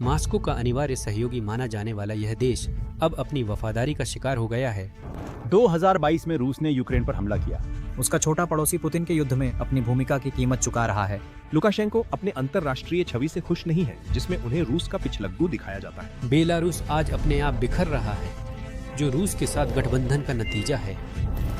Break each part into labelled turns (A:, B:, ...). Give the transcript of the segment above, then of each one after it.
A: Moscow का अनिवार्य सहयोगी माना जाने वाला यह देश अब अपनी वफादारी का शिकार हो गया है।
B: 2022 में रूस ने यूक्रेन पर हमला किया।
C: उसका छोटा पड़ोसी पुतिन के युद्ध में अपनी भूमिका की कीमत चुका रहा है।
D: लुकाशेंको अपने अंतरराष्ट्रीय छवि से खुश नहीं है, जिसमें उन्हें रूस का पिछलग्गू दिखाया जाता है।
A: बेलारूस आज अपने आप बिखर रहा है, जो रूस के साथ गठबंधन का नतीजा है।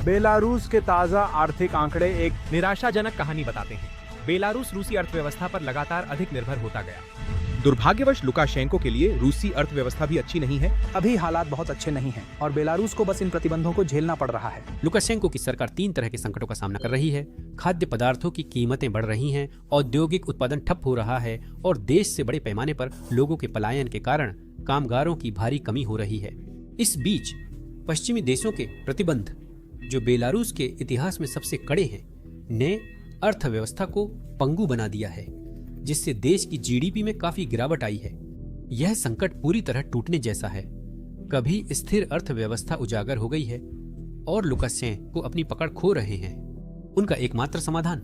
B: बेलारूस के ताज़ा आर्थिक आंकड़े एक
E: निराशाजनक कहानी बताते हैं। बेलारूस रूसी अर्थव्यवस्था पर लगातार अधिक निर्भर होता गया।
D: दुर्भाग्यवश लुकाशेंको के लिए रूसी अर्थव्यवस्था भी अच्छी नहीं है।
C: अभी हालात बहुत अच्छे नहीं हैं और बेलारूस को बस इन प्रतिबंधों को झेलना पड़ रहा है।
A: लुकाशेंको की सरकार 3 तरह के संकटों का सामना कर रही है। खाद्य पदार्थों की कीमतें बढ़ रही हैं, औद्योगिक उत्पादन ठप हो रहा है और देश से बड़े पैमाने पर लोगों के पलायन के कारण कामगारों की भारी कमी हो रही है। इस बीच पश्चिमी देशों के प्रतिबंध, जो बेलारूस के इतिहास में सबसे कड़े हैं, ने अर्थव्यवस्था को पंगु बना दिया है, जिससे देश की जीडीपी में काफी गिरावट आई है। यह संकट पूरी तरह टूटने जैसा है। कभी स्थिर अर्थव्यवस्था उजागर हो गई है और लुकाशेंको अपनी पकड़ खो रहे हैं। उनका एकमात्र समाधान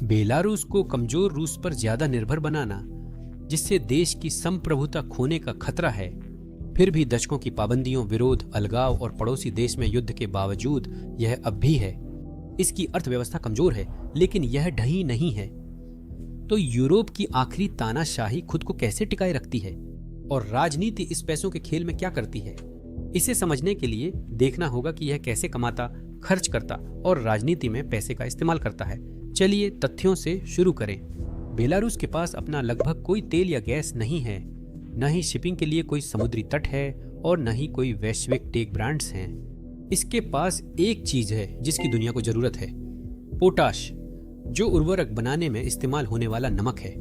A: बेलारूस को कमजोर रूस पर ज्यादा निर्भर बनाना, जिससे देश की संप्रभुता खोने का खतरा है। फिर भी दशकों की पाबंदियों, विरोध, अलगाव और पड़ोसी देश में युद्ध के बावजूद यह अब भी है। इसकी अर्थव्यवस्था कमजोर है, लेकिन यह ढही नहीं है। तो यूरोप की आखिरी तानाशाही खुद को कैसे टिकाए रखती है और राजनीति इस पैसों के खेल में क्या करती है? इसे समझने के लिए देखना होगा कि यह कैसे कमाता, खर्च करता और राजनीति में पैसे का इस्तेमाल करता है। चलिए तथ्यों से शुरू करें। बेलारूस के पास अपना लगभग कोई तेल या गैस नहीं है, न ही शिपिंग के लिए कोई समुद्री तट है और न ही कोई वैश्विक टेक ब्रांड्स हैं। इसके पास एक चीज है जिसकी दुनिया को जरूरत है, पोटाश, जो उर्वरक बनाने में इस्तेमाल होने वाला नमक है।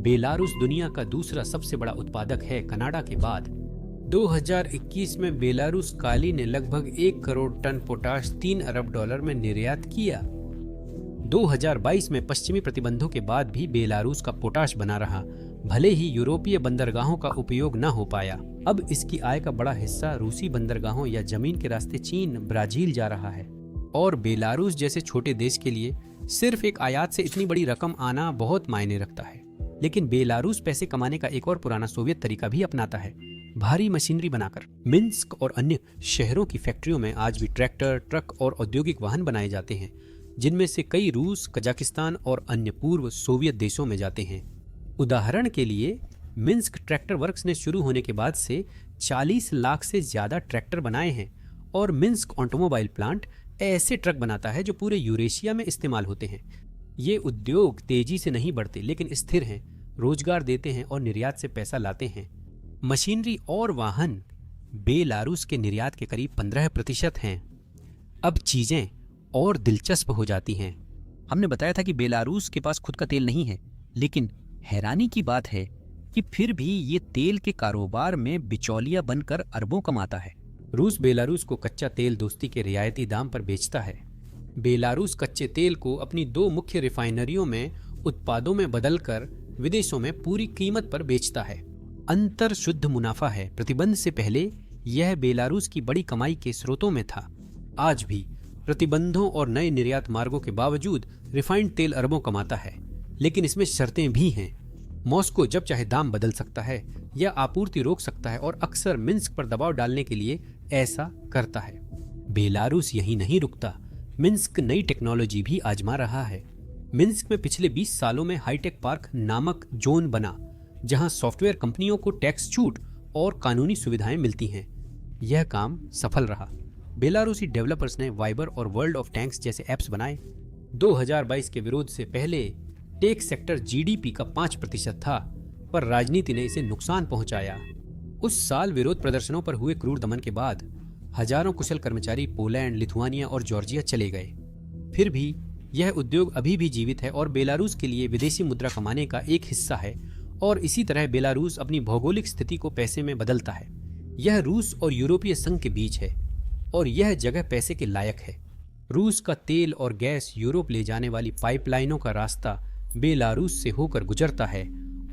A: बेलारूस दुनिया का दूसरा सबसे बड़ा उत्पादक है, कनाडा के बाद। 2021 में बेलारूस काली ने लगभग 1 करोड़ टन पोटाश $3 अरब में निर्यात किया। 2022 में पश्चिमी प्रतिबंधों के बाद भी बेलारूस का पोटाश बना रहा, भले ही यूरोपीय बंदरगाहों का उपयोग न हो पाया। अब इसकी आय का बड़ा हिस्सा रूसी बंदरगाहों या जमीन के रास्ते चीन, ब्राजील जा रहा है। और बेलारूस जैसे छोटे देश के लिए सिर्फ एक आयात से इतनी बड़ी रकम आना बहुत मायने रखता है। लेकिन बेलारूस पैसे कमाने का एक और पुराना सोवियत तरीका भी अपनाता है, भारी मशीनरी बनाकर। मिन्स्क और अन्य शहरों की फैक्ट्रियों में आज भी ट्रैक्टर, ट्रक और औद्योगिक वाहन बनाए जाते हैं, जिनमें से कई रूस, कजाकिस्तान और अन्य पूर्व सोवियत देशों में जाते हैं। उदाहरण के लिए मिन्स्क ट्रैक्टर वर्क्स ने शुरू होने के बाद से 40 लाख से ज्यादा ट्रैक्टर बनाए हैं और मिन्स्क ऑटोमोबाइल प्लांट ऐसे ट्रक बनाता है जो पूरे यूरेशिया में इस्तेमाल होते हैं। ये उद्योग तेजी से नहीं बढ़ते, लेकिन स्थिर हैं, रोजगार देते हैं और निर्यात से पैसा लाते हैं। मशीनरी और वाहन बेलारूस के निर्यात के करीब 15% हैं। अब चीजें और दिलचस्प हो जाती हैं। हमने बताया था कि बेलारूस के पास खुद का तेल नहीं है, लेकिन हैरानी की बात है कि फिर भी ये तेल के कारोबार में बिचौलिया बनकर अरबों कमाता है। रूस बेलारूस को कच्चा तेल दोस्ती के रियायती दाम पर बेचता है। बेलारूस कच्चे तेल को अपनी 2 मुख्य रिफाइनरियों में उत्पादों में बदलकर विदेशों में पूरी कीमत पर बेचता है। अंतर शुद्ध मुनाफा है। प्रतिबंध से पहले यह बेलारूस की बड़ी कमाई के स्रोतों में था। आज भी प्रतिबंधों और नए निर्यात मार्गों के बावजूद रिफाइंड तेल अरबों कमाता है, लेकिन इसमें शर्तें भी हैं। मॉस्को जब चाहे दाम बदल सकता है या आपूर्ति रोक सकता है और अक्सर मिन्स्क पर दबाव डालने के लिए ऐसा करता है। बेलारूस यही नहीं रुकता, मिन्स्क नई टेक्नोलॉजी भी आजमा रहा है। मिन्स्क में पिछले 20 सालों में हाईटेक पार्क नामक जोन बना, जहां सॉफ्टवेयर कंपनियों को टैक्स छूट और कानूनी सुविधाएं मिलती हैं। यह काम सफल रहा। बेलारूसी डेवलपर्स ने वाइबर और वर्ल्ड ऑफ टैंक्स जैसे ऐप्स बनाए। 2022 के विरोध से पहले टेक सेक्टर जीडीपी का 5% था, पर राजनीति ने इसे नुकसान पहुंचाया। उस साल विरोध प्रदर्शनों पर हुए क्रूर दमन के बाद हजारों कुशल कर्मचारी पोलैंड, लिथुआनिया और जॉर्जिया चले गए। फिर भी यह उद्योग अभी भी जीवित है और बेलारूस के लिए विदेशी मुद्रा कमाने का एक हिस्सा है। और इसी तरह बेलारूस अपनी भौगोलिक स्थिति को पैसे में बदलता है। यह रूस और यूरोपीय संघ के बीच है और यह जगह पैसे के लायक है। रूस का तेल और गैस यूरोप ले जाने वाली पाइपलाइनों का रास्ता बेलारूस से होकर गुजरता है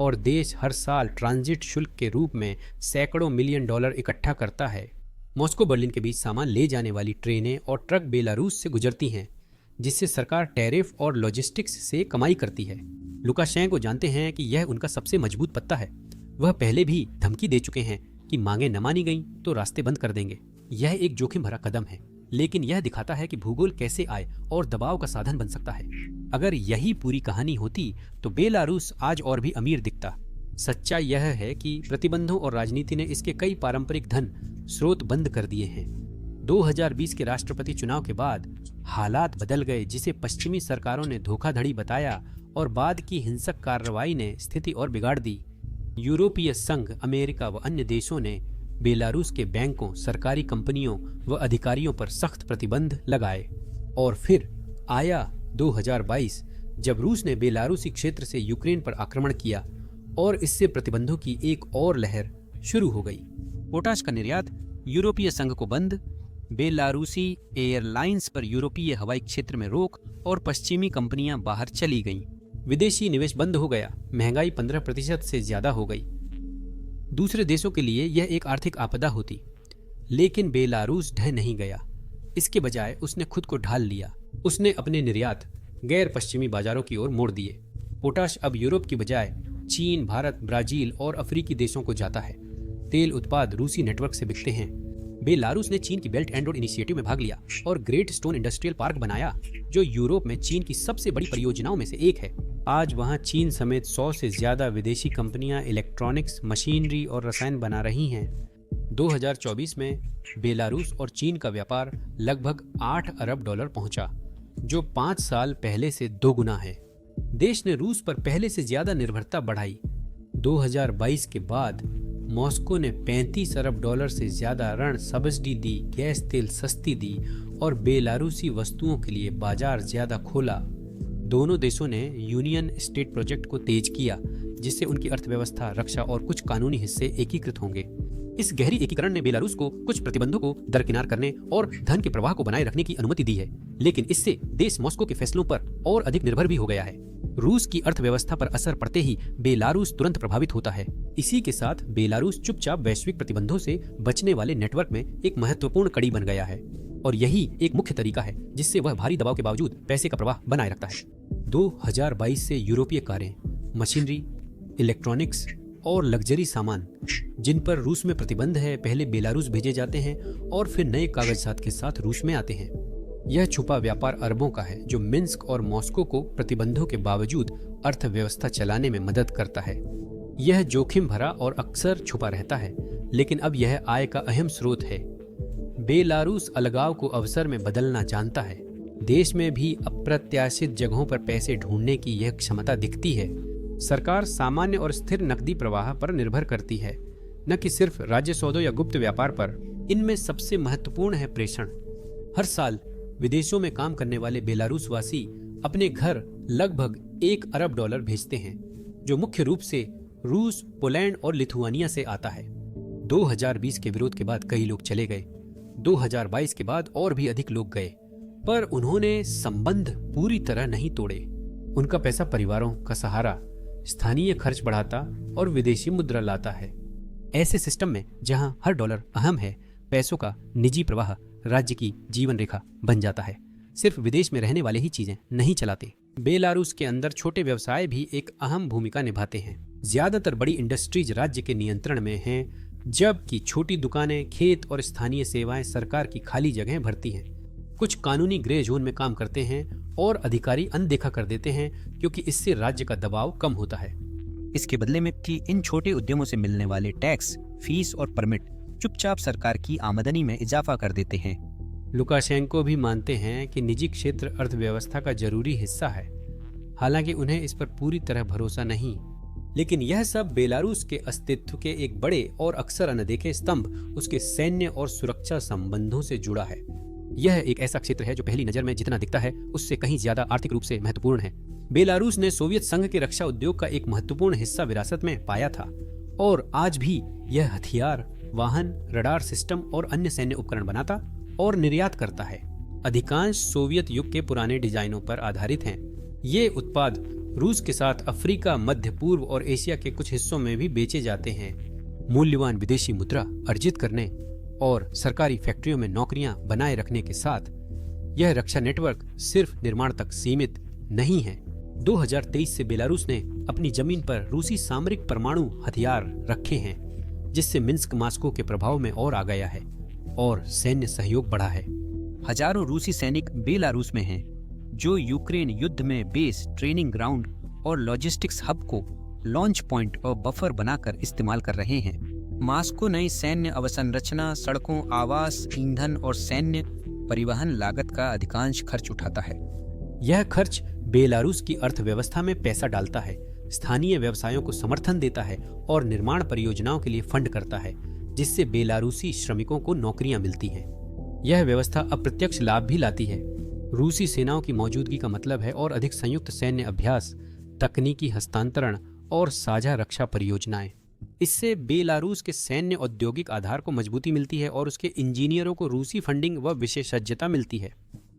A: और देश हर साल ट्रांजिट शुल्क के रूप में सैकड़ों मिलियन डॉलर इकट्ठा करता है। मॉस्को बर्लिन के बीच सामान ले जाने वाली ट्रेनें और ट्रक बेलारूस से गुजरती हैं, जिससे सरकार टैरिफ और लॉजिस्टिक्स से कमाई करती है। लुकाशेंको जानते हैं कि यह उनका सबसे मजबूत पत्ता है। वह पहले भी धमकी दे चुके हैं कि मांगे न मानी गईं तो रास्ते बंद कर देंगे। यह एक जोखिम भरा कदम है, लेकिन यह दिखाता है कि भूगोल कैसे आए और दबाव का साधन बन सकता है। अगर यही पूरी कहानी होती तो बेलारूस आज और भी अमीर दिखता। सच्चाई यह है कि प्रतिबंधों और राजनीति ने इसके कई पारंपरिक धन स्रोत बंद कर दिए हैं। 2020 के राष्ट्रपति चुनाव के बाद हालात बदल गए, जिसे पश्चिमी सरकारों ने धोखाधड़ी बताया और बाद की हिंसक कार्रवाई ने स्थिति और बिगाड़ दी। यूरोपीय संघ, अमेरिका व अन्य देशों ने बेलारूस के बैंकों, सरकारी कंपनियों व अधिकारियों पर सख्त प्रतिबंध लगाए। और फिर आया 2022, जब रूस ने बेलारूसी क्षेत्र से यूक्रेन पर आक्रमण किया और इससे प्रतिबंधों की एक और लहर शुरू हो गई। पोटाश का निर्यात यूरोपीय संघ को बंद, बेलारूसी एयरलाइंस पर यूरोपीय हवाई क्षेत्र में रोक और पश्चिमी कंपनियां बाहर चली गईं। विदेशी निवेश बंद हो गया, महंगाई 15% से ज्यादा हो गई। दूसरे देशों के लिए यह एक आर्थिक आपदा होती, लेकिन बेलारूस ढह नहीं गया। इसके बजाय उसने खुद को ढाल लिया। उसने अपने निर्यात गैर पश्चिमी बाजारों की ओर मोड़ दिए। पोटाश अब यूरोप की बजाय चीन, भारत, ब्राजील और अफ्रीकी देशों को जाता है। तेल उत्पाद रूसी नेटवर्क से बिकते हैं। बेलारूस ने चीन की बेल्ट एंड रोड इनिशिएटिव में भाग लिया और ग्रेट स्टोन इंडस्ट्रियल पार्क बनाया, जो यूरोप में चीन की सबसे बड़ी परियोजनाओं में से एक है। आज वहां चीन समेत 100 से ज्यादा विदेशी कंपनियां इलेक्ट्रॉनिक्स, मशीनरी और रसायन बना रही हैं। 2024 में बेलारूस और चीन का व्यापार लगभग $8 अरब पहुंचा, जो 5 साल पहले से 2 गुना है। देश ने रूस पर पहले से ज्यादा निर्भरता बढ़ाई। 2022 के बाद मॉस्को ने $35 अरब से ज्यादा ऋण सब्सिडी दी, गैस तेल सस्ती दी और बेलारूसी वस्तुओं के लिए बाजार ज्यादा खोला। दोनों देशों ने यूनियन स्टेट प्रोजेक्ट को तेज किया, जिससे उनकी अर्थव्यवस्था, रक्षा और कुछ कानूनी हिस्से एकीकृत होंगे। इस गहरी एकीकरण ने बेलारूस को कुछ प्रतिबंधों को दरकिनार करने और धन के प्रवाह को बनाए रखने की अनुमति दी है, लेकिन इससे देश मॉस्को के फैसलों पर और अधिक निर्भर भी हो गया है। रूस की अर्थव्यवस्था पर असर पड़ते ही बेलारूस तुरंत प्रभावित होता है। इसी के साथ बेलारूस चुपचाप वैश्विक प्रतिबंधों से बचने वाले नेटवर्क में एक महत्वपूर्ण कड़ी बन गया है, और यही एक मुख्य तरीका है जिससे वह भारी दबाव के बावजूद पैसे का प्रवाह बनाए रखता है। 2022 से यूरोपीय कारें, मशीनरी, इलेक्ट्रॉनिक्स और लग्जरी सामान जिन पर रूस में प्रतिबंध है, पहले बेलारूस भेजे जाते हैं और फिर नए कागजात के साथ रूस में आते हैं। यह छुपा व्यापार अरबों का है, जो मिन्स्क और मॉस्को को प्रतिबंधों के बावजूद अर्थव्यवस्था चलाने में मदद करता है। यह जोखिम भरा और अक्सर छुपा रहता है, लेकिन अब यह आय का अहम स्रोत है। बेलारूस अलगाव को अवसर में बदलना जानता है। देश में भी अप्रत्याशित जगहों पर पैसे ढूंढने की यह क्षमता दिखती है। सरकार सामान्य और स्थिर नकदी प्रवाह पर निर्भर करती है, न कि सिर्फ राज्य सौदों या गुप्त व्यापार पर। इनमें सबसे महत्वपूर्ण है प्रेषण। हर साल विदेशों में काम करने वाले बेलारूस वासी अपने घर लगभग $1 अरब भेजते हैं, जो मुख्य रूप से रूस, पोलैंड और लिथुआनिया से आता है। 2020 के विरोध के बाद कई लोग चले गए। 2022 के बाद और भी अधिक लोग गए, पर उन्होंने संबंध पूरी तरह नहीं तोड़े। उनका पैसा परिवारों का सहारा, स्थानीय खर्च बढ़ाता और विदेशी मुद्रा लाता है। ऐसे सिस्टम में जहां हर डॉलर अहम है, पैसों का निजी प्रवाह राज्य की जीवन रेखा बन जाता है। सिर्फ विदेश में रहने वाले ही चीजें नहीं चलाते। बेलारूस के अंदर छोटे व्यवसाय भी एक अहम भूमिका निभाते हैं। ज्यादातर बड़ी इंडस्ट्रीज राज्य के नियंत्रण में हैं, जबकि छोटी दुकानें, खेत और स्थानीय सेवाएं सरकार की खाली जगहें भरती हैं। कुछ कानूनी ग्रे जोन में काम करते हैं और अधिकारी अनदेखा कर देते हैं, क्योंकि इससे राज्य का दबाव कम होता है।
F: इसके बदले में कि इन छोटे उद्यमों से मिलने वाले टैक्स, फीस और परमिट चुपचाप सरकार की आमदनी में इजाफा कर देते हैं।
A: लुकाशेंको भी मानते हैं कि निजी क्षेत्र अर्थव्यवस्था का जरूरी हिस्सा है, हालांकि उन्हें इस पर पूरी तरह भरोसा नहीं। लेकिन यह सब बेलारूस के अस्तित्व के एक बड़े और अक्सर अनदेखे स्तंभ, उसके सैन्य और सुरक्षा संबंधों से जुड़ा है। यह एक ऐसा क्षेत्र है जो पहली नजर में जितना दिखता है उससे कहीं ज्यादा आर्थिक रूप से महत्वपूर्ण है। बेलारूस ने सोवियत संघ के रक्षा उद्योग का एक महत्वपूर्ण हिस्सा विरासत में पाया था, और आज भी यह हथियार, वाहन, रडार सिस्टम और अन्य सैन्य उपकरण बनाता और निर्यात करता है। अधिकांश सोवियत युग के पुराने डिजाइनों पर आधारित हैं। ये उत्पाद रूस के साथ अफ्रीका, मध्य पूर्व और एशिया के कुछ हिस्सों में भी बेचे जाते हैं। मूल्यवान विदेशी मुद्रा अर्जित करने और सरकारी फैक्ट्रियों में नौकरियां बनाए रखने के साथ यह रक्षा नेटवर्क सिर्फ निर्माण तक सीमित नहीं है। 2023 से बेलारूस ने अपनी जमीन पर रूसी सामरिक परमाणु हथियार रखे हैं, जिससे मिन्स्क मास्को के प्रभाव में और आ गया है और सैन्य सहयोग बढ़ा है।
F: हजारों रूसी सैनिक बेलारूस में हैं, जो यूक्रेन युद्ध में बेस, ट्रेनिंग ग्राउंड और लॉजिस्टिक्स हब को लॉन्च पॉइंट और बफर बनाकर इस्तेमाल कर रहे हैं। मास्को नई सैन्य अवसंरचना, सड़कों, आवास, ईंधन और सैन्य परिवहन लागत का अधिकांश खर्च उठाता है।
A: यह खर्च बेलारूस की अर्थव्यवस्था में पैसा डालता है, स्थानीय व्यवसायों को समर्थन देता है और निर्माण परियोजनाओं के लिए फंड करता है, जिससे बेलारूसी श्रमिकों को नौकरियां मिलती हैं। यह व्यवस्था अप्रत्यक्ष लाभ भी लाती है। रूसी सेनाओं की मौजूदगी का मतलब है और अधिक संयुक्त सैन्य अभ्यास, तकनीकी हस्तांतरण और साझा रक्षा परियोजनाएं। इससे बेलारूस के सैन्य औद्योगिक आधार को मजबूती मिलती है और उसके इंजीनियरों को रूसी फंडिंग व विशेषज्ञता मिलती है।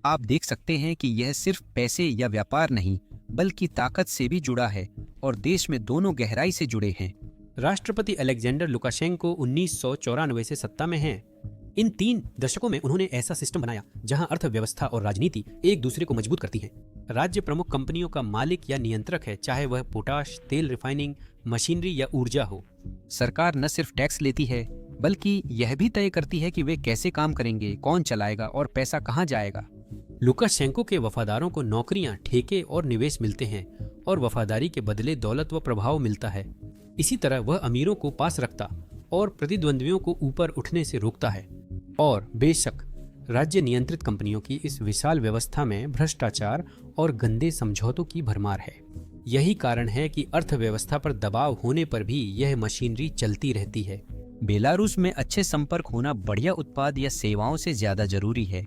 F: आप देख सकते हैं कि यह सिर्फ पैसे या व्यापार नहीं, बल्कि ताकत से भी जुड़ा है और देश में दोनों गहराई से जुड़े हैं।
A: राष्ट्रपति अलेक्जेंडर लुकाशेंको 1994 से सत्ता में हैं। इन 3 दशकों में उन्होंने ऐसा सिस्टम बनाया जहां अर्थव्यवस्था और राजनीति एक दूसरे को मजबूत करती हैं। राज्य प्रमुख कंपनियों का मालिक या नियंत्रक है, चाहे वह पोटाश, तेल रिफाइनिंग, मशीनरी या ऊर्जा हो।
F: सरकार न सिर्फ टैक्स लेती है, बल्कि यह भी तय करती है कि वे कैसे काम करेंगे, कौन चलाएगा और पैसा कहाँ जाएगा।
A: लुकाशेंको के वफादारों को नौकरियां, ठेके और निवेश मिलते हैं और वफादारी के बदले दौलत व प्रभाव मिलता है। इसी तरह वह अमीरों को पास रखता और प्रतिद्वंद्वियों को ऊपर उठने से रोकता है। और बेशक राज्य नियंत्रित कंपनियों की इस विशाल व्यवस्था में भ्रष्टाचार और गंदे समझौतों की भरमार है। यही कारण है कि अर्थव्यवस्था पर दबाव होने पर भी यह मशीनरी चलती रहती है।
F: बेलारूस में अच्छे संपर्क होना बढ़िया उत्पाद या सेवाओं से ज्यादा जरूरी है।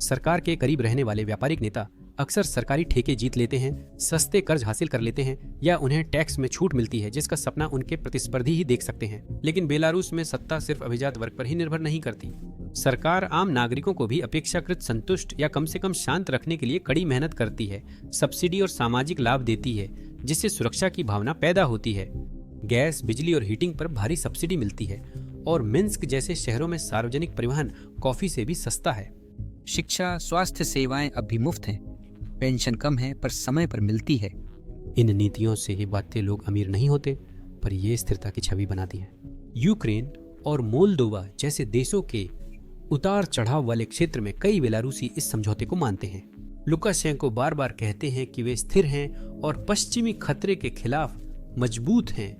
A: सरकार के करीब रहने वाले व्यापारिक नेता अक्सर सरकारी ठेके जीत लेते हैं, सस्ते कर्ज हासिल कर लेते हैं या उन्हें टैक्स में छूट मिलती है, जिसका सपना उनके प्रतिस्पर्धी ही देख सकते हैं। लेकिन बेलारूस में सत्ता सिर्फ अभिजात वर्ग पर ही निर्भर नहीं करती। सरकार आम नागरिकों को भी अपेक्षाकृत संतुष्ट या कम से कम शांत रखने के लिए कड़ी मेहनत करती है, सब्सिडी और सामाजिक लाभ देती है, जिससे सुरक्षा की भावना पैदा होती है। गैस, बिजली और हीटिंग पर भारी सब्सिडी मिलती है और मिन्स्क जैसे शहरों में सार्वजनिक परिवहन कॉफी से भी सस्ता है।
F: शिक्षा, स्वास्थ्य सेवाएं अब भी मुफ्त हैं, पेंशन कम है पर समय पर मिलती है।
A: इन नीतियों से ये बातें लोग अमीर नहीं होते, पर ये स्थिरता की छवि बनाती हैं। यूक्रेन और मोल्दोवा जैसे देशों के उतार चढ़ाव वाले क्षेत्र में कई बेलारूसी इस समझौते को मानते हैं। लुकाशेंको बार बार कहते हैं कि वे स्थिर हैं और पश्चिमी खतरे के खिलाफ मजबूत हैं।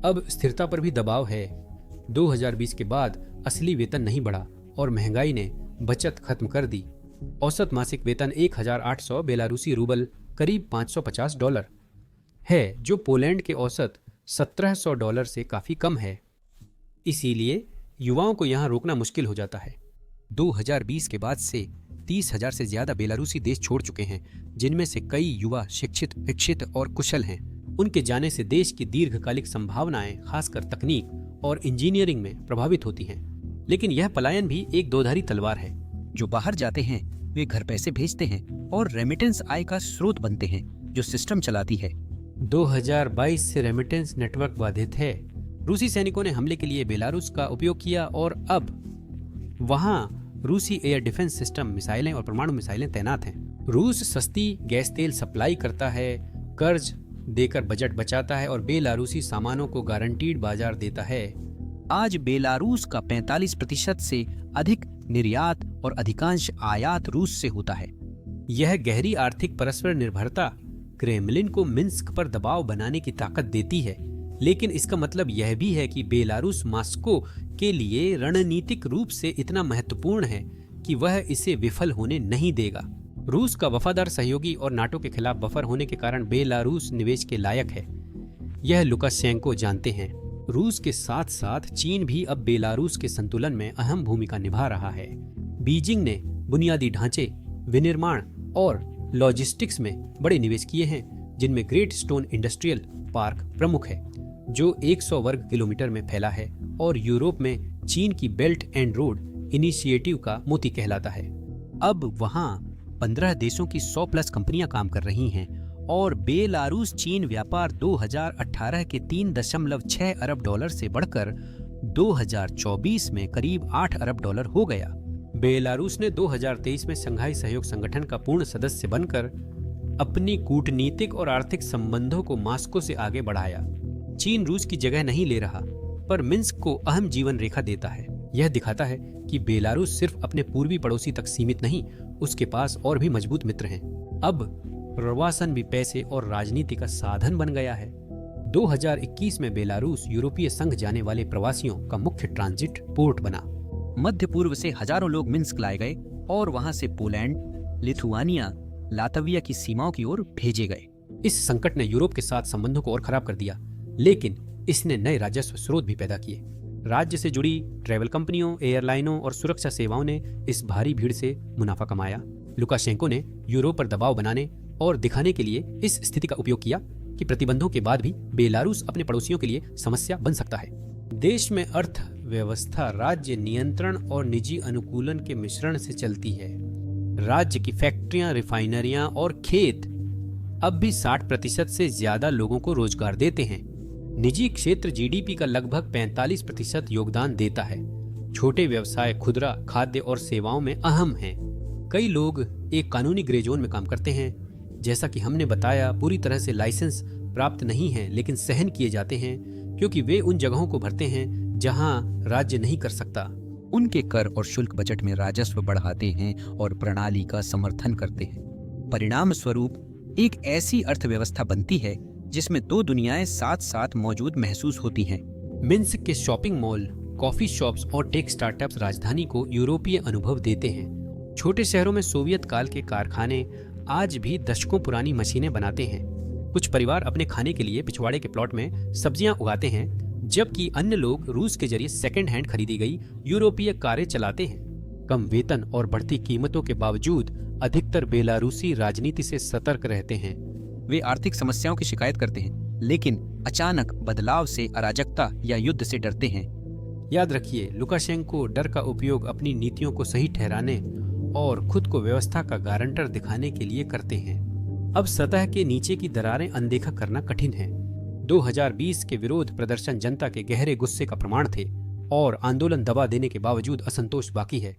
A: अब स्थिरता पर भी दबाव है। 2020 के बाद असली वेतन नहीं बढ़ा और महंगाई ने बचत खत्म कर दी। औसत मासिक वेतन 1800 बेलारूसी रूबल करीब $550 है, जो पोलैंड के औसत $1700 से काफी कम है। इसीलिए युवाओं को यहाँ रोकना मुश्किल हो जाता है। 2020 के बाद से 30,000 से ज्यादा बेलारूसी देश छोड़ चुके हैं, जिनमें से कई युवा शिक्षित, विकसित और कुशल हैं। उनके जाने से देश की दीर्घकालिक संभावनाएं, खासकर तकनीक और इंजीनियरिंग में प्रभावित होती हैं। लेकिन यह पलायन भी एक दोधारी तलवार है।
F: जो बाहर जाते हैं वे घर पैसे भेजते हैं और रेमिटेंस आय का स्रोत बनते हैं, जो सिस्टम चलाती है।
A: 2022 से रेमिटेंस नेटवर्क बाधित है। रूसी सैनिकों ने हमले के लिए बेलारूस का उपयोग किया और अब वहां रूसी एयर डिफेंस सिस्टम, मिसाइलें और परमाणु मिसाइलें तैनात हैं। रूस सस्ती गैस तेल सप्लाई करता है, कर्ज देकर बजट बचाता है और बेलारूसी सामानों को गारंटीड बाजार देता है।
F: आज बेलारूस का 45% से अधिक निर्यात और अधिकांश आयात रूस से होता है।
A: यह गहरी आर्थिक परस्पर निर्भरता क्रेमलिन को मिन्स्क पर दबाव बनाने की ताकत देती है, लेकिन इसका मतलब यह भी है कि बेलारूस मास्को के लिए रणनीतिक रूप से इतना महत्वपूर्ण है कि वह इसे विफल होने नहीं देगा। रूस का वफादार सहयोगी और नाटो के खिलाफ बफर होने के कारण बेलारूस निवेश के लायक है। यह लुकाशेंको जानते हैं। रूस के साथ साथ चीन भी अब बेलारूस के संतुलन में अहम भूमिका निभा रहा है। बीजिंग ने बुनियादी ढांचे, विनिर्माण और लॉजिस्टिक्स में बड़े निवेश किए हैं, जिनमें ग्रेट स्टोन इंडस्ट्रियल पार्क प्रमुख है, जो 100 वर्ग किलोमीटर में फैला है और यूरोप में चीन की बेल्ट एंड रोड इनिशिएटिव का मोती कहलाता है। अब वहां 15 देशों की 100+ कंपनियां काम कर रही हैं और बेलारूस चीन व्यापार 2018 के $3.6 अरब से बढ़कर 2024 में करीब $8 अरब हो गया। बेलारूस ने 2023 में शंघाई सहयोग संगठन का पूर्ण सदस्य बनकर अपनी कूटनीतिक और आर्थिक संबंधों को मास्को से आगे बढ़ाया। चीन रूस की जगह नहीं ले रहा, पर मिन्स्क को अहम जीवन रेखा देता है। यह दिखाता है कि बेलारूस सिर्फ अपने पूर्वी पड़ोसी तक सीमित नहीं, उसके पास और भी मजबूत मित्र हैं। अब प्रवासन भी पैसे और राजनीति का साधन बन गया है। 2021 में बेलारूस यूरोपीय संघ जाने वाले प्रवासियों का मुख्य ट्रांजिट पोर्ट बना।
F: मध्य पूर्व से हजारों लोग मिन्स्क लाए गए और वहां से पोलैंड, लिथुआनिया, लातविया की सीमाओं की ओर भेजे गए।
A: इस संकट ने यूरोप के साथ संबंधों को और खराब कर दिया, लेकिन इसने नए राजस्व स्रोत भी पैदा किए। राज्य से जुड़ी ट्रैवल कंपनियों, एयरलाइनों और सुरक्षा सेवाओं ने इस भारी भीड़ से मुनाफा कमाया। लुकाशेंको ने यूरोप पर दबाव बनाने और दिखाने के लिए इस स्थिति का उपयोग किया कि प्रतिबंधों के बाद भी बेलारूस अपने पड़ोसियों के लिए समस्या बन सकता है। देश में अर्थव्यवस्था राज्य नियंत्रण और निजी अनुकूलन के मिश्रण से चलती है। राज्य की फैक्ट्रियां, रिफाइनरियां और खेत अब भी 60% से ज्यादा लोगों को रोजगार देते हैं। निजी क्षेत्र जीडीपी का लगभग 45% योगदान देता है। छोटे व्यवसाय खुदरा, खाद्य और सेवाओं में अहम हैं। कई लोग एक कानूनी ग्रे जोन में काम करते हैं। जैसा कि हमने बताया, पूरी तरह से लाइसेंस प्राप्त नहीं है, लेकिन सहन किए जाते हैं क्योंकि वे उन जगहों को भरते हैं जहां राज्य नहीं कर सकता।
F: उनके कर और शुल्क बजट में राजस्व बढ़ाते हैं और प्रणाली का समर्थन करते हैं। परिणाम स्वरूप एक ऐसी अर्थव्यवस्था बनती है जिसमें दो दुनियाएं साथ साथ मौजूद महसूस होती हैं।
A: मिन्स्क के शॉपिंग मॉल, कॉफी शॉप्स और टेक स्टार्टअप्स राजधानी को यूरोपीय अनुभव देते हैं। छोटे शहरों में सोवियत काल के कारखाने आज भी दशकों पुरानी मशीनें बनाते हैं। कुछ परिवार अपने खाने के लिए पिछवाड़े के प्लॉट में सब्जियां उगाते हैं, जबकि अन्य लोग रूस के जरिए सेकेंड हैंड खरीदी गई यूरोपीय कारें चलाते हैं। कम वेतन और बढ़ती कीमतों के बावजूद अधिकतर बेलारूसी राजनीति से सतर्क रहते हैं।
F: वे आर्थिक समस्याओं की शिकायत करते हैं, लेकिन अचानक बदलाव से अराजकता या युद्ध से डरते हैं।
A: याद रखिए, लुकाशेंको डर का उपयोग अपनी नीतियों को सही ठहराने और खुद को व्यवस्था का गारंटर दिखाने के लिए करते हैं। अब सतह के नीचे की दरारें अनदेखा करना कठिन है। 2020 के विरोध प्रदर्शन जनता के गहरे गुस्से का प्रमाण थे और आंदोलन दबा देने के बावजूद असंतोष बाकी है।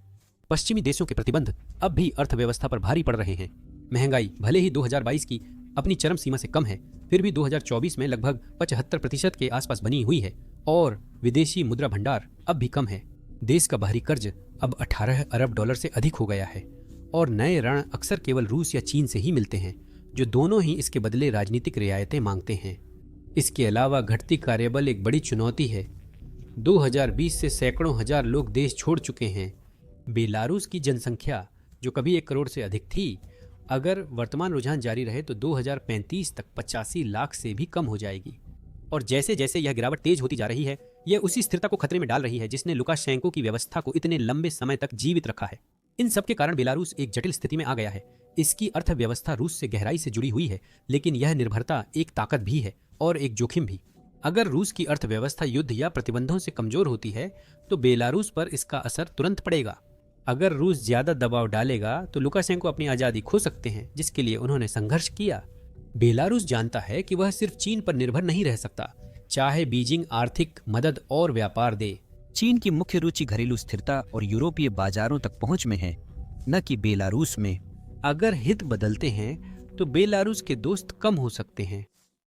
A: पश्चिमी देशों के प्रतिबंध अब भी अर्थव्यवस्था पर भारी पड़ रहे हैं। महंगाई भले ही 2022 की अपनी चरम सीमा से कम है, फिर भी 2024 में लगभग 75% के आसपास बनी हुई है और विदेशी मुद्रा भंडार अब भी कम है। देश का बाहरी कर्ज अब 18 अरब डॉलर से अधिक हो गया है और नए ऋण अक्सर केवल रूस या चीन से ही मिलते हैं, जो दोनों ही इसके बदले राजनीतिक रियायतें मांगते हैं। इसके अलावा घटती कार्यबल एक बड़ी चुनौती है। 2020 से सैकड़ों हजार लोग देश छोड़ चुके हैं। बेलारूस की जनसंख्या, जो कभी 1 करोड़ से अधिक थी, अगर वर्तमान रुझान जारी रहे तो 2035 तक 85 लाख से भी कम हो जाएगी। और जैसे जैसे यह गिरावट तेज होती जा रही है, यह उसी स्थिरता को खतरे में डाल रही है जिसने लुकाशेंको की व्यवस्था को इतने लंबे समय तक जीवित रखा है। इन सब के कारण बेलारूस एक जटिल स्थिति में आ गया है। इसकी अर्थव्यवस्था रूस से गहराई से जुड़ी हुई है, लेकिन यह निर्भरता एक ताकत भी है और एक जोखिम भी। अगर रूस की अर्थव्यवस्था युद्ध या प्रतिबंधों से कमजोर होती है तो बेलारूस पर इसका असर तुरंत पड़ेगा। अगर रूस ज्यादा दबाव डालेगा तो लुकाशेंको अपनी आजादी खो सकते हैं, जिसके लिए उन्होंने संघर्ष किया। बेलारूस जानता है कि वह सिर्फ चीन पर निर्भर नहीं रह सकता, चाहे बीजिंग आर्थिक मदद और व्यापार दे।
F: चीन की मुख्य रुचि घरेलू स्थिरता और यूरोपीय बाजारों तक पहुंच में है, न कि बेलारूस में।
A: अगर हित बदलते हैं तो बेलारूस के दोस्त कम हो सकते हैं।